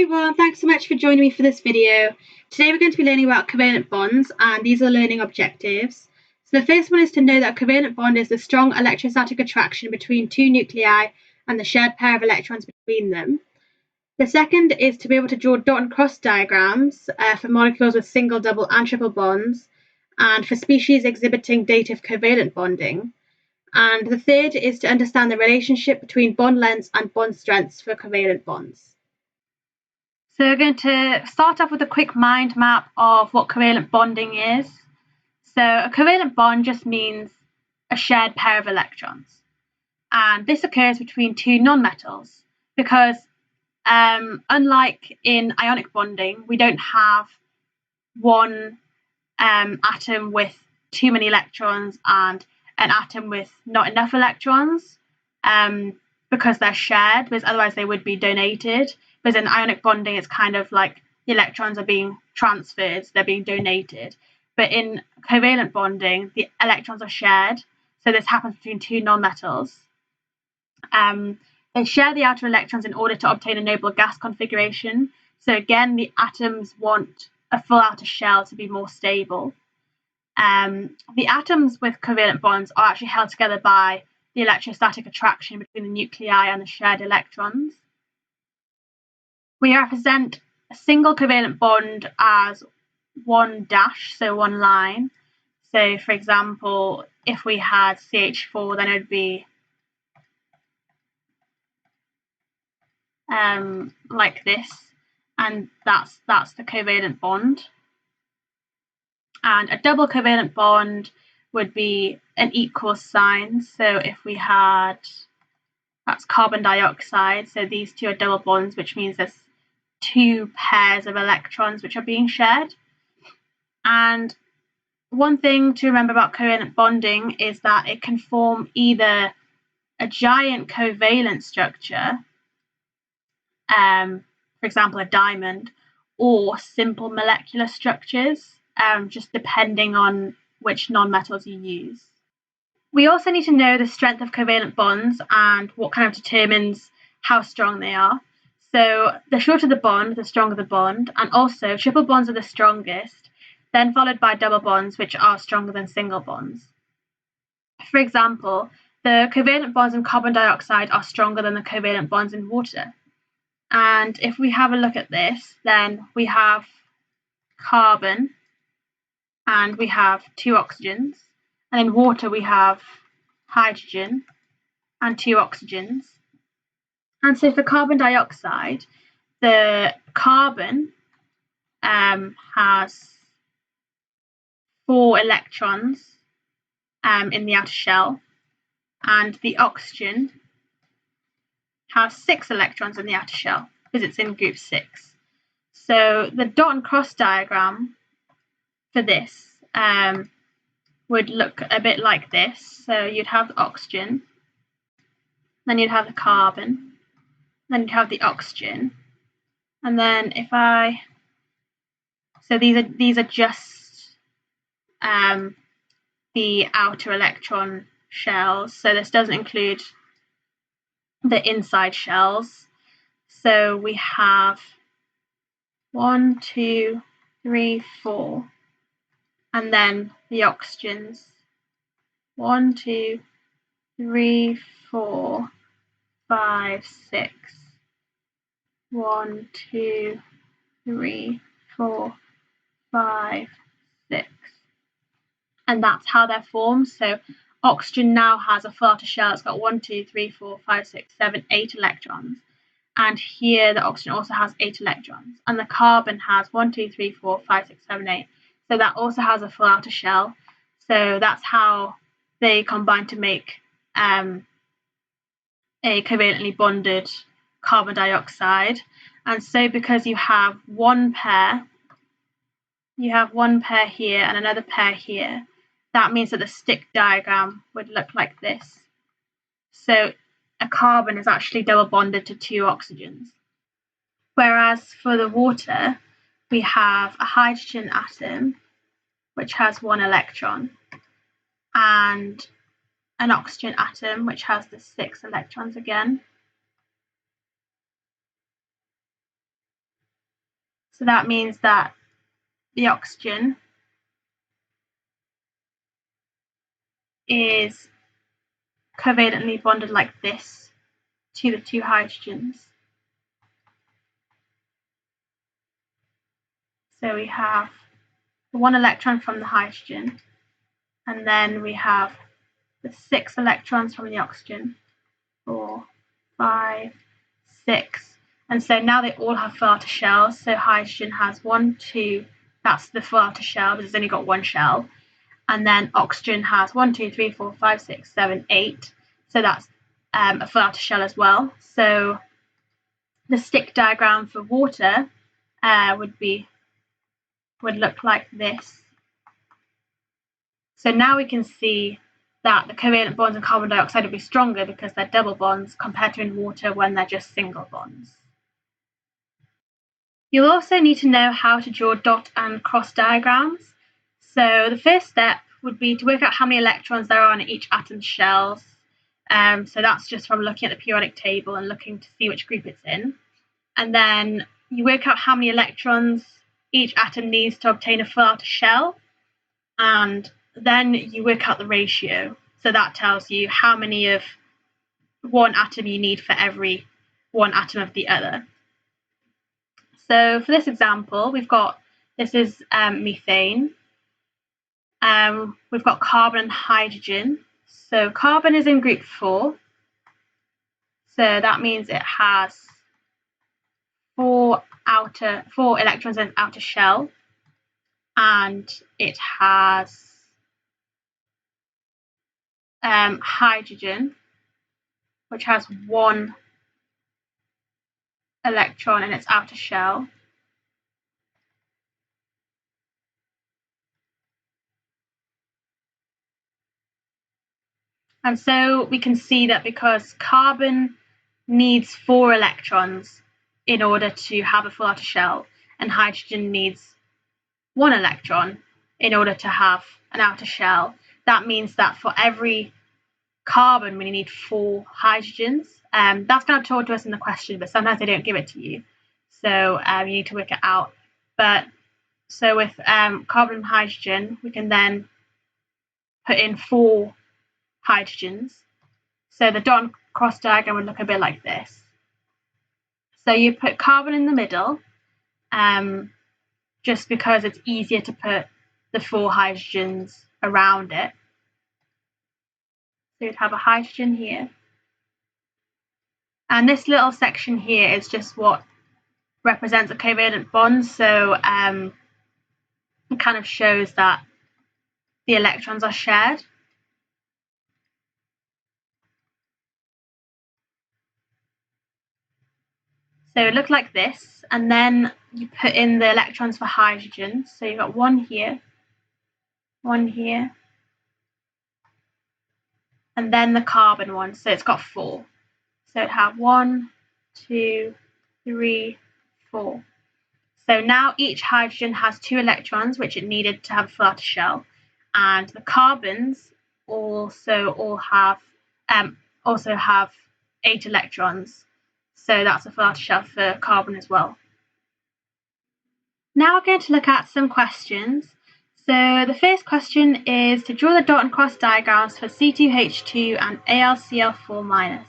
everyone, thanks so much for joining me for this video. Today we're going to be learning about covalent bonds, and these are learning objectives. So the first one is to know that a covalent bond is the strong electrostatic attraction between two nuclei and the shared pair of electrons between them. The second is to be able to draw dot and cross diagrams for molecules with single, double and triple bonds, and for species exhibiting data of covalent bonding. And the third is to understand the relationship between bond lengths and bond strengths for covalent bonds. So we're going to start off with a quick mind map of what covalent bonding is. So a covalent bond just means a shared pair of electrons. And this occurs between two nonmetals because unlike in ionic bonding, we don't have one atom with too many electrons and an atom with not enough electrons because they're shared, because otherwise they would be donated. Because in ionic bonding, it's kind of like the electrons are being transferred, they're being donated. But in covalent bonding, the electrons are shared. So this happens between two nonmetals. They share the outer electrons in order to obtain a noble gas configuration. So again, the atoms want a full outer shell to be more stable. The atoms with covalent bonds are actually held together by the electrostatic attraction between the nuclei and the shared electrons. We represent a single covalent bond as one dash, so one line. So, for example, if we had CH4, then it would be like this, and that's the covalent bond. And a double covalent bond would be an equal sign. So if we had, that's carbon dioxide, so these two are double bonds, which means there's two pairs of electrons which are being shared. And one thing to remember about covalent bonding is that it can form either a giant covalent structure, for example a diamond, or simple molecular structures, just depending on which nonmetals you use. We also need to know the strength of covalent bonds and what kind of determines how strong they are. So the shorter the bond, the stronger the bond, and also triple bonds are the strongest, then followed by double bonds, which are stronger than single bonds. For example, the covalent bonds in carbon dioxide are stronger than the covalent bonds in water. And if we have a look at this, then we have carbon and we have two oxygens, and in water we have hydrogen and two oxygens. And so for carbon dioxide, the carbon has 4 electrons in the outer shell, and the oxygen has 6 electrons in the outer shell because it's in group 6. So the dot and cross diagram for this would look a bit like this. So you'd have the oxygen, then you'd have the carbon, then you'd have the oxygen, and then so these are just the outer electron shells. So this doesn't include the inside shells. So we have 1, 2, 3, 4, and then the oxygens. 1, 2, 3, 4, 5, 6. 1, 2, 3, 4, 5, 6. And that's how they're formed. So oxygen now has a full outer shell. It's got 1, 2, 3, 4, 5, 6, 7, 8 electrons. And here the oxygen also has 8 electrons. And the carbon has 1, 2, 3, 4, 5, 6, 7, 8. So that also has a full outer shell. So that's how they combine to make a covalently bonded carbon dioxide. And so because you have one pair here and another pair here, that means that the stick diagram would look like this. So a carbon is actually double bonded to 2 oxygens. Whereas for the water, we have a hydrogen atom, which has 1 electron, and an oxygen atom, which has the 6 electrons again. So that means that the oxygen is covalently bonded like this to the two hydrogens. So we have one electron from the hydrogen, and then we have the 6 electrons from the oxygen. 4, 5, 6. And so now they all have full outer shells. So hydrogen has 1, 2, that's the full outer shell, but it's only got one shell. And then oxygen has 1, 2, 3, 4, 5, 6, 7, 8. So that's a full outer shell as well. So the stick diagram for water would look like this. So now we can see that the covalent bonds in carbon dioxide will be stronger because they're double bonds compared to in water when they're just single bonds. You'll also need to know how to draw dot and cross diagrams. So the first step would be to work out how many electrons there are on each atom's shells. So that's just from looking at the periodic table and looking to see which group it's in. And then you work out how many electrons each atom needs to obtain a full outer shell. And then you work out the ratio. So that tells you how many of one atom you need for every one atom of the other. So for this example, this is methane. We've got carbon and hydrogen. So carbon is in group 4. So that means it has 4 electrons in its outer shell. And it has hydrogen, which has 1 electron in its outer shell. And so we can see that because carbon needs 4 electrons in order to have a full outer shell, and hydrogen needs 1 electron in order to have an outer shell, that means that for every carbon we need 4 hydrogens. That's kind of told to us in the question, but sometimes they don't give it to you, so you need to work it out. But so with carbon and hydrogen, we can then put in 4 hydrogens. So the dot and cross diagram would look a bit like this. So you put carbon in the middle, just because it's easier to put the 4 hydrogens around it. So you'd have a hydrogen here. And this little section here is just what represents a covalent bond. So it kind of shows that the electrons are shared. So it looked like this, and then you put in the electrons for hydrogen. So you've got 1 here, 1 here, and then the carbon one. So it's got 4. So it'd have 1, 2, 3, 4. So now each hydrogen has 2 electrons, which it needed to have a full outer shell, and the carbons also have 8 electrons. So that's a full outer shell for carbon as well. Now we're going to look at some questions. So the first question is to draw the dot and cross diagrams for C2H2 and AlCl4-.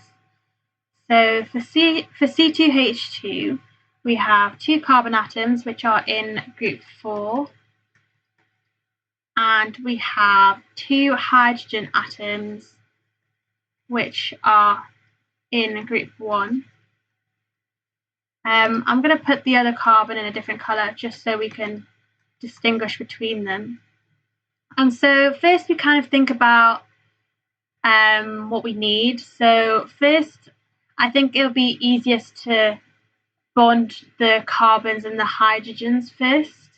So for C2H2, we have 2 carbon atoms which are in group 4, and we have 2 hydrogen atoms which are in group 1. I'm going to put the other carbon in a different colour just so we can distinguish between them. And so first we kind of think about what we need. So first, I think it'll be easiest to bond the carbons and the hydrogens first.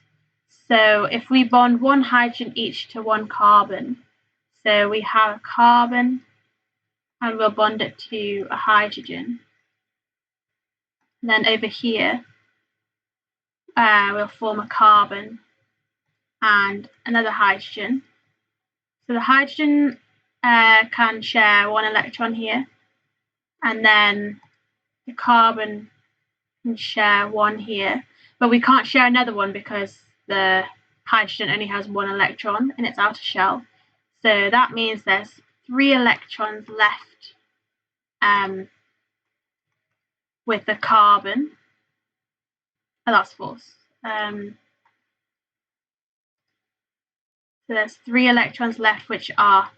So if we bond 1 hydrogen each to 1 carbon, so we have a carbon and we'll bond it to a hydrogen. And then over here, we'll form a carbon and another hydrogen. So the hydrogen can share 1 electron here, and then the carbon can share 1 here. but we can't share another one because the hydrogen only has 1 electron in its outer shell. So that means there's 3 electrons left with the carbon. Oh, that's false. So there's 3 electrons left which are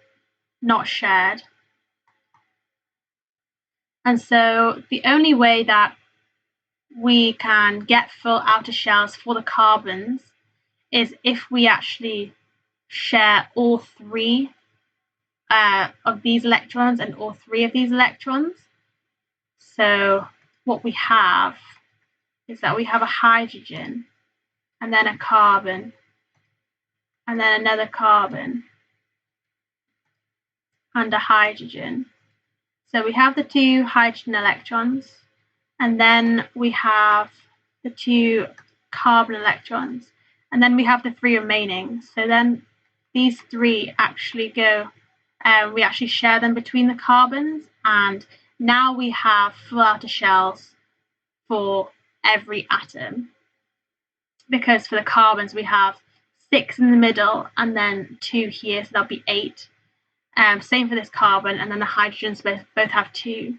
not shared. And so the only way that we can get full outer shells for the carbons is if we actually share all 3 of these electrons and all 3 of these electrons. So what we have is that we have a hydrogen and then a carbon and then another carbon and a hydrogen. So we have the 2 hydrogen electrons and then we have the 2 carbon electrons and then we have the 3 remaining. So then these 3 actually go, we actually share them between the carbons, and now we have full outer shells for every atom, because for the carbons we have 6 in the middle and then 2 here, so that'll be 8. Same for this carbon, and then the hydrogens both have 2.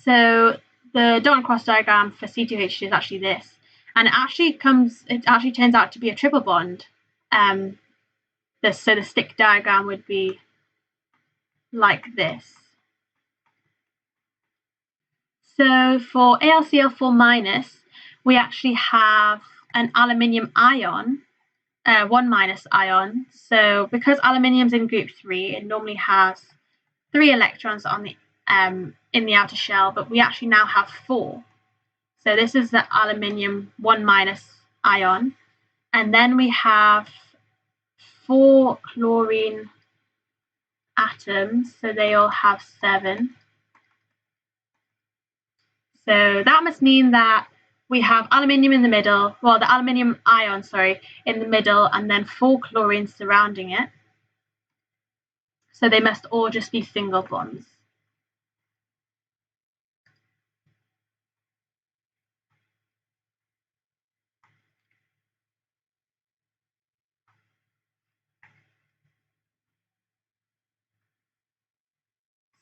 So the dot and cross diagram for C2H2 is actually this, and it actually turns out to be a triple bond. So the stick diagram would be like this. So for AlCl4-, we actually have an aluminium ion, 1- ion. So because aluminium's in group 3, it normally has 3 electrons on the in the outer shell, but we actually now have 4. So this is the aluminium 1- ion, and then we have 4 chlorine atoms, so they all have 7. So that must mean that we have aluminium in the middle, well, the aluminium ion, in the middle, and then 4 chlorines surrounding it. So they must all just be single bonds.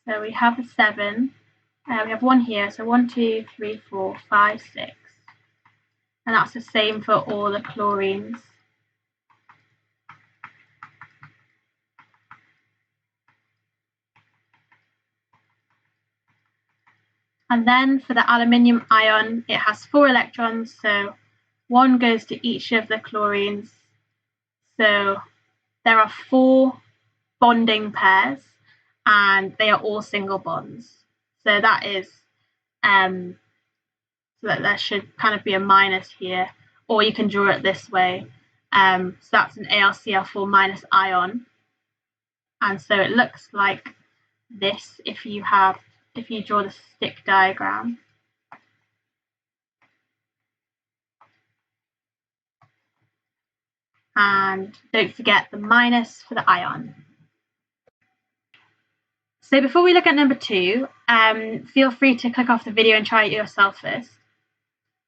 So we have the 7. We have 1 here, so 1, 2, 3, 4, 5, 6. And that's the same for all the chlorines. And then for the aluminium ion, it has 4 electrons, so 1 goes to each of the chlorines. So there are 4 bonding pairs, and they are all single bonds. So that is, so that there should kind of be a minus here, or you can draw it this way. So that's an AlCl4- ion, and so it looks like this if you draw the stick diagram. And don't forget the minus for the ion. So before we look at number 2, feel free to click off the video and try it yourself first.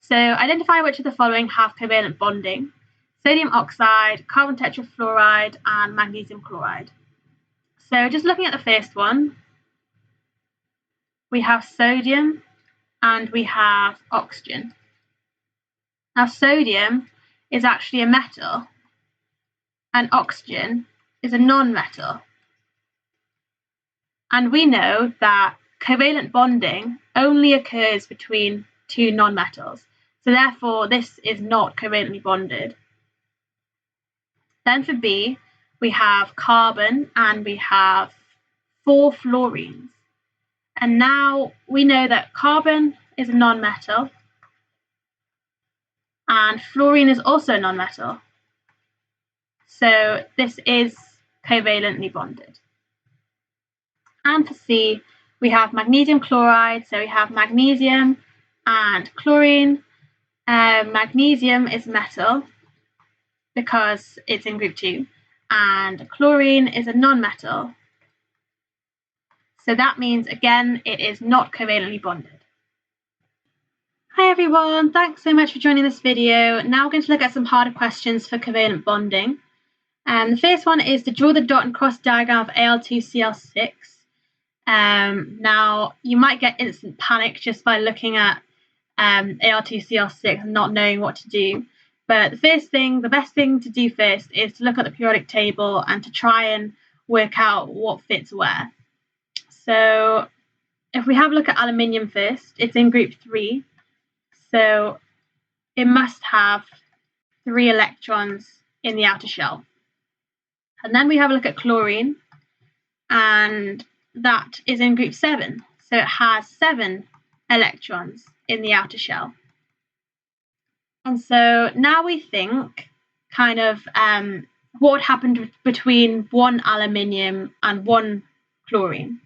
So identify which of the following have covalent bonding: sodium oxide, carbon tetrafluoride, and magnesium chloride. So just looking at the first one, we have sodium and we have oxygen. Now sodium is actually a metal and oxygen is a non-metal. And we know that covalent bonding only occurs between 2 nonmetals. So therefore, this is not covalently bonded. Then for B, we have carbon and we have 4 fluorines. And now we know that carbon is a nonmetal and fluorine is also a nonmetal. So this is covalently bonded. And for C, we have magnesium chloride. So we have magnesium and chlorine. Magnesium is metal because it's in group 2, and chlorine is a non-metal. So that means, again, it is not covalently bonded. Hi everyone, thanks so much for joining this video. Now we're going to look at some harder questions for covalent bonding. The first one is to draw the dot and cross diagram of Al2Cl6. Now you might get instant panic just by looking at Al2Cl6 and not knowing what to do. But the best thing to do first is to look at the periodic table and to try and work out what fits where. So if we have a look at aluminium first, it's in group 3. So it must have 3 electrons in the outer shell. And then we have a look at chlorine, and that is in group 7. So it has 7 electrons in the outer shell. And so now we think kind of what happened between 1 aluminium and 1 chlorine.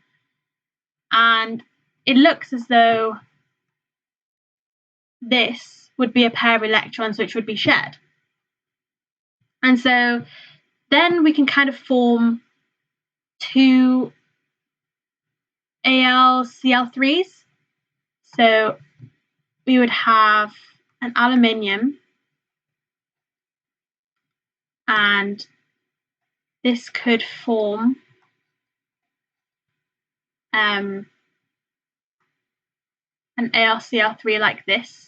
And it looks as though this would be a pair of electrons which would be shared. And so then we can kind of form 2 AlCl3s. So we would have an aluminium, and this could form an AlCl3 like this.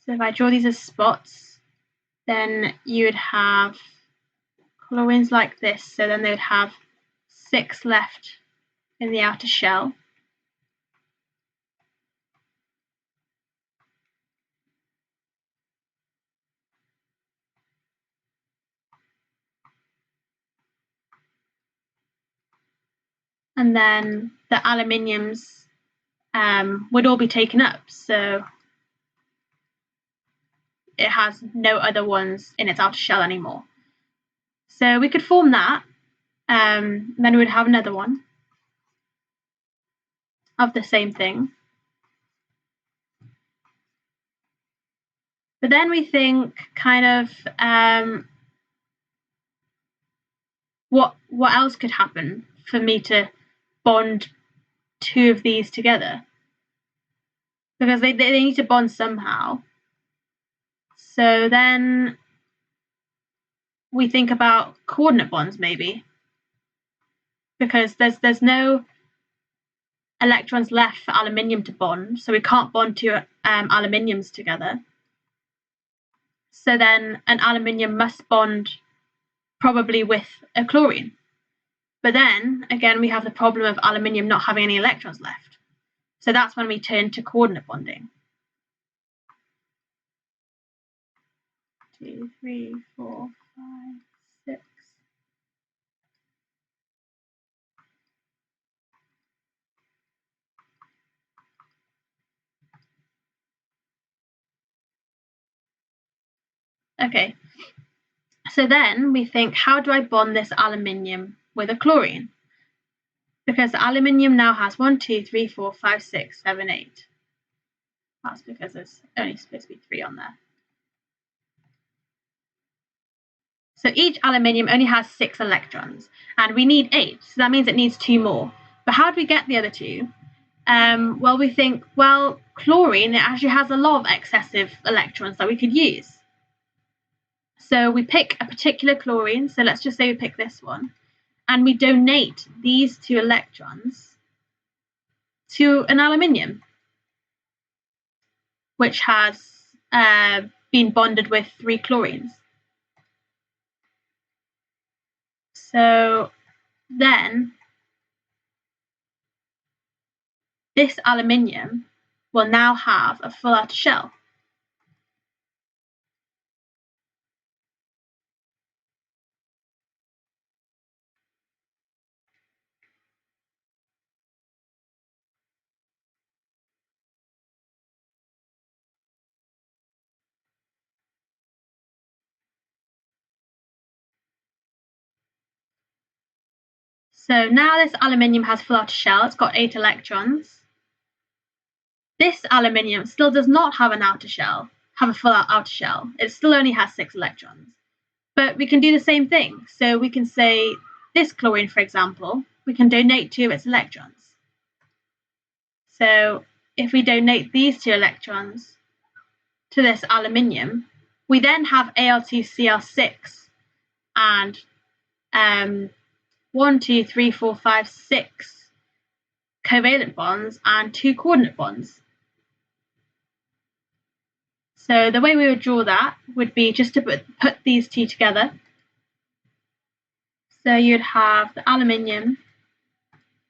So if I draw these as spots, then you would have chlorines like this. So then they would have 6 left in the outer shell. And then the aluminiums would all be taken up. So it has no other ones in its outer shell anymore. So we could form that, then we would have another one of the same thing. But then we think kind of what else could happen for me to bond 2 of these together, because they need to bond somehow. So then we think about coordinate bonds maybe, because there's no electrons left for aluminium to bond, so we can't bond 2 aluminiums together. So then an aluminium must bond probably with a chlorine. But then again we have the problem of aluminium not having any electrons left. So that's when we turn to coordinate bonding. 2, 3, 4, 5, 6. Okay, so then we think, how do I bond this aluminium with a chlorine? Because the aluminium now has 1, 2, 3, 4, 5, 6, 7, 8. That's because there's only supposed to be 3 on there. So each aluminium only has 6 electrons, and we need 8, so that means it needs 2 more. But how do we get the other 2? Well, we think, well, chlorine, it actually has a lot of excessive electrons that we could use. So we pick a particular chlorine, so let's just say we pick this one, and we donate these 2 electrons to an aluminium, which has been bonded with 3 chlorines. So then this aluminium will now have a full outer shell. So now this aluminium has full outer shell, it's got 8 electrons. This aluminium still does not have an outer shell, have a full outer shell. It still only has 6 electrons. But we can do the same thing. So we can say this chlorine, for example, we can donate 2 of its electrons. So if we donate these 2 electrons to this aluminium, we then have Al2Cl6 and 1, 2, 3, 4, 5, 6 covalent bonds and 2 coordinate bonds. So the way we would draw that would be just to put these 2 together. So you'd have the aluminium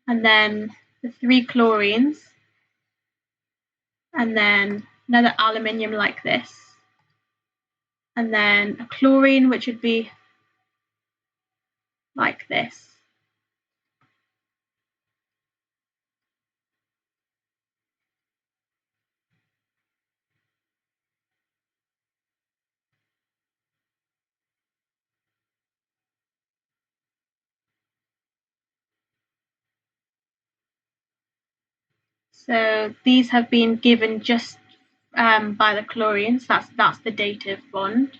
and then the 3 chlorines and then another aluminium like this, and then a chlorine which would be like this. So these have been given just by the chlorines. That's the dative bond.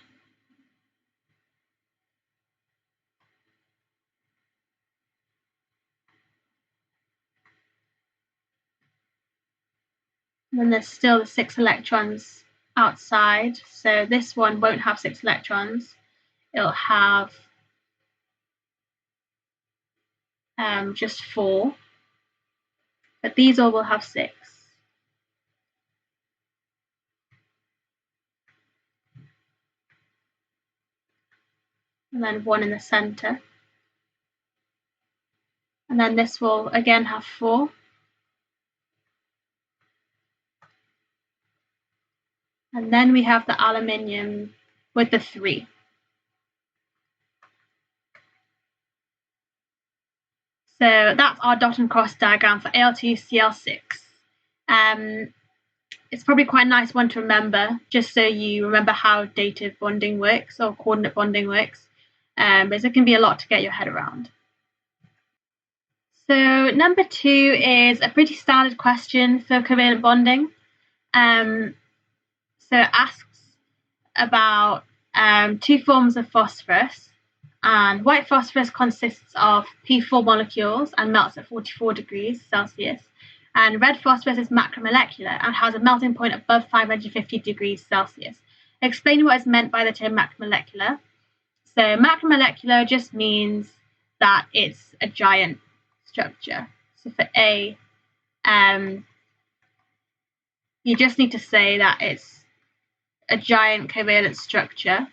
And then there's still the 6 electrons outside. So this one won't have 6 electrons. It'll have just 4. But these all will have 6. And then 1 in the center. And then this will again have 4. And then we have the aluminium with the 3. So that's our dot and cross diagram for Al2Cl6. It's probably quite a nice one to remember, just so you remember how dative bonding works or coordinate bonding works, because it can be a lot to get your head around. So number 2 is a pretty standard question for covalent bonding. So it asks about 2 forms of phosphorus, and white phosphorus consists of P4 molecules and melts at 44 degrees Celsius. And red phosphorus is macromolecular and has a melting point above 550 degrees Celsius. Explain what is meant by the term macromolecular. So macromolecular just means that it's a giant structure. So for A, you just need to say that it's a giant covalent structure.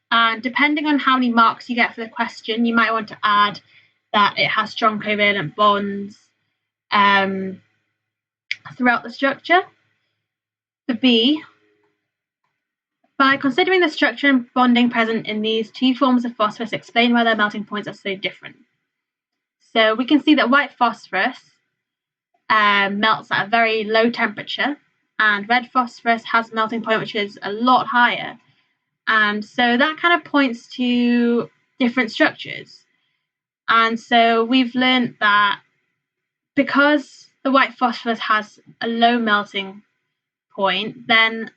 And depending on how many marks you get for the question, you might want to add that it has strong covalent bonds throughout the structure. For B, by considering the structure and bonding present in these 2 forms of phosphorus, explain why their melting points are so different. So we can see that white phosphorus melts at a very low temperature, and red phosphorus has a melting point which is a lot higher. And so that kind of points to different structures. And so we've learned that because the white phosphorus has a low melting point, then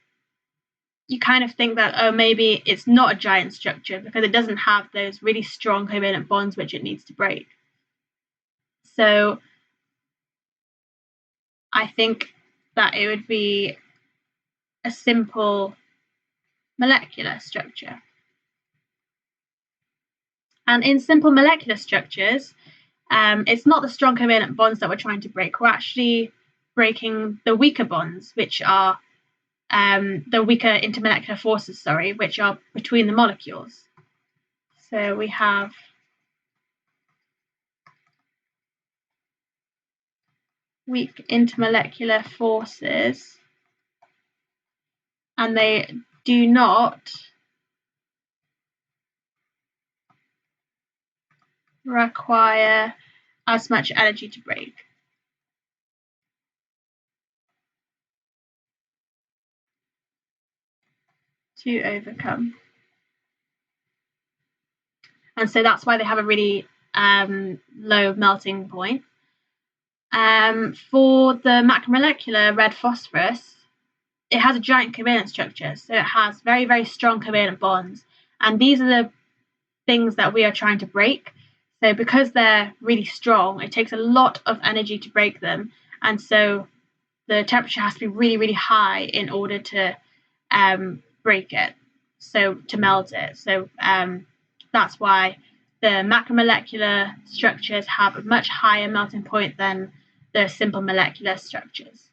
you kind of think that, oh, maybe it's not a giant structure because it doesn't have those really strong covalent bonds which it needs to break. So I think that it would be a simple molecular structure. And in simple molecular structures, it's not the strong covalent bonds that we're trying to break. We're actually breaking the weaker bonds, which are the weaker intermolecular forces, which are between the molecules. So we have weak intermolecular forces, and they do not require as much energy to break. To overcome. And so that's why they have a really low melting point. For the macromolecular red phosphorus, it has a giant covalent structure, so it has very, very strong covalent bonds. And these are the things that we are trying to break. So because they're really strong, it takes a lot of energy to break them, and so the temperature has to be really, really high in order to break it, so to melt it. So that's why the macromolecular structures have a much higher melting point than the simple molecular structures.